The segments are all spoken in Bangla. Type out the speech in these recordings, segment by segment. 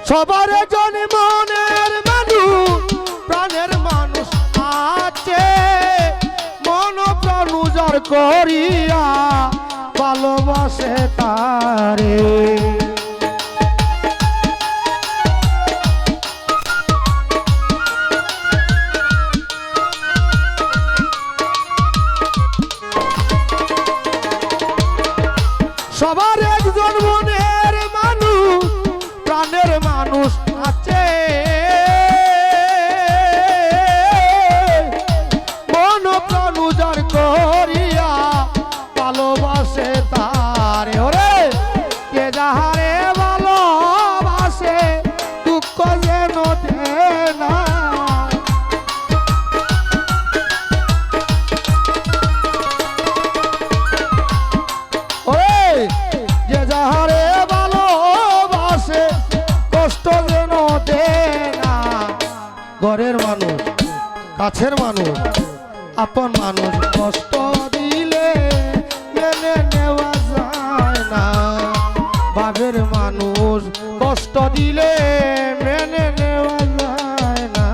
সবার একজন মনের মানুষ প্রাণের মানুষ আছে, মন প্রাণ উজাড় করিয়া ভালোবাসে তারে। সবার একজন মনের মানুষ প্রাণের মানুষ আছে, মন প্রাণ উজাড় করিয়া ভালোবাসে তারে। ওরে কে যাহারে ভালোবাসে দুঃখ যেন দেয় না। যে যাহারে ভালোবাসে কষ্ট যেন দেয় না। ঘরের মানুষ কাছের মানুষ আপন মানুষ কষ্ট দিলে মেনে নেওয়া যায় না। বাবের মানুষ কষ্ট দিলে মেনে নেওয়া যায় না।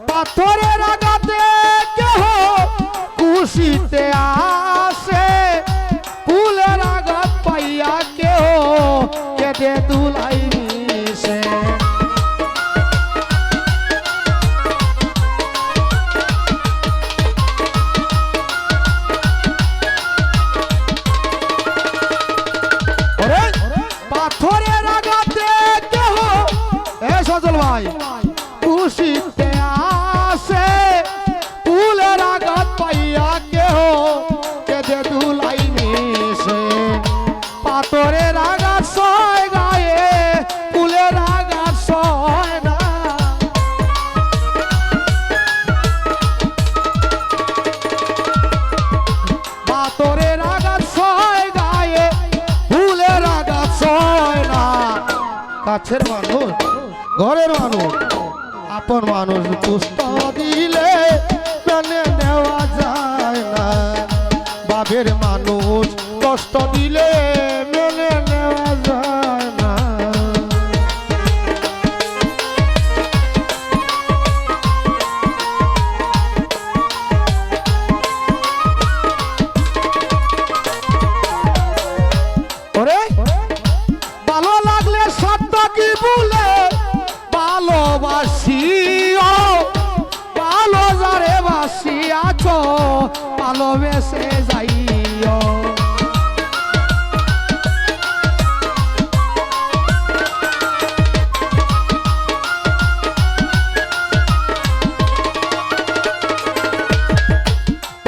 পাথরের আঘাতে কেহ খুশিতে আসে, ফুলের আঘাত পাইয়া কেহ কেঁদে দুলাই মিশে। পাথরের আঘাতে কেহ সজল ভাই খুশিতে আসে, ফুলের আঘাত পাইয়া কেহ কেঁদে দুলাই মিশে। পাথরের আঘাত সয় গায়ে ফুলের আঘাত সয় না। পাথরের আঘাত সয় গায়ে ফুলের আঘাত সয় না। কাছের মানুষ ঘরের মানুষ আপন মানুষ কষ্ট দিলে মেনে নেওয়া যায় না। বাবের মানুষ কষ্ট দিলে মেনে নেওয়া যায় না। ওরে ভালো লাগলে সত্য কি বলে ভালোবাসিও, ভালো যারে বাসিয়াছ ভালোবেসে যাইও।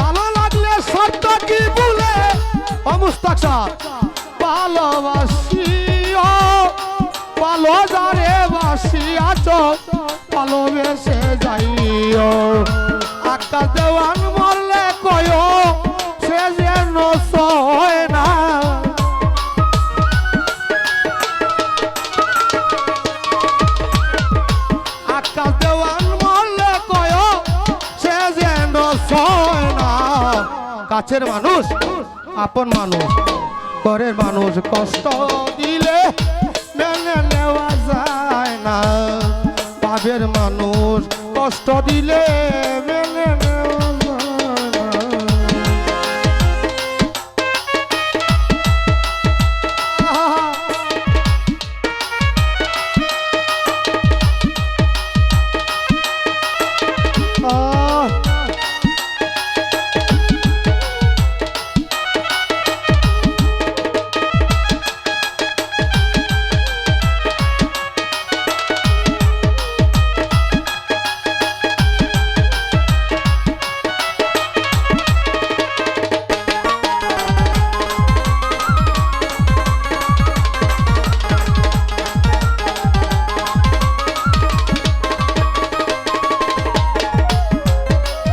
ভালো লাগলে সত্য কি বলে অমুস্তাকসার ভালোবাসিও, ভালো যারে বাসিয়াছ ভালোবেসে যাইও। আকাশ দেওয়ান মরলে কয় সে যেন সয় না। আকাশ দেওয়ান মরলে কয় সে যেন সয় না। কাছের মানুষ আপন মানুষ ঘরের মানুষ কষ্ট দিলে মেনে নেওয়া যায় না। বাবের মানুষ কষ্ট দিলে মেনে নেওয়া যায় না।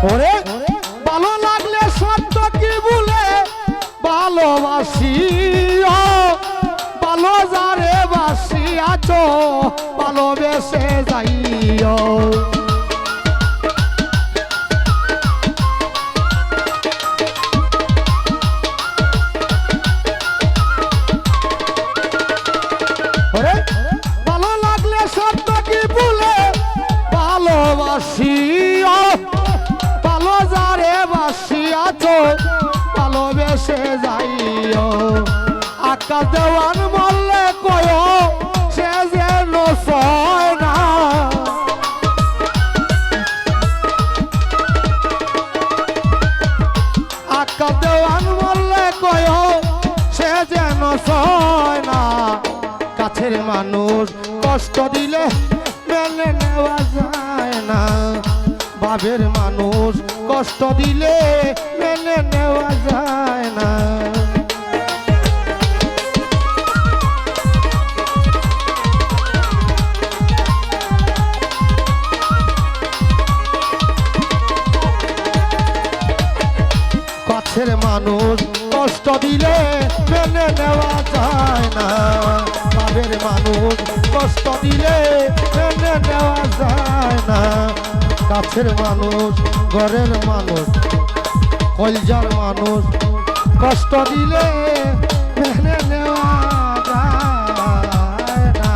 ওরে ভালো লাগলে সত্য কি বলে ভালোবাসি ভালো যারে বাসি আছো ভালোবেসে যাইও ওরে ভালো লাগলে সত্য কি বলে ভালোবাসি ভালো যারে বাসি আছো ভালোবেসে যাইও আকাশ দেওয়ান বললে কয়ো সে যেন সয় না আকাশ দেওয়ান বললে কয়ো সে যেন সয় না কাছের মানুষ কষ্ট দিলে মেনে নেওয়া যায় না বাবের মানুষ কষ্ট দিলে মেনে নেওয়া যায় না কাছের মানুষ কষ্ট দিলে মেনে নেওয়া যায় না বাবের মানুষ কষ্ট দিলে মেনে নেওয়া যায় না কাছের মানুষ ঘরের মানুষ কলজার মানুষ কষ্ট দিলে মেনে নেওয়া যায় না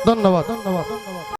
ধন্যবাদ।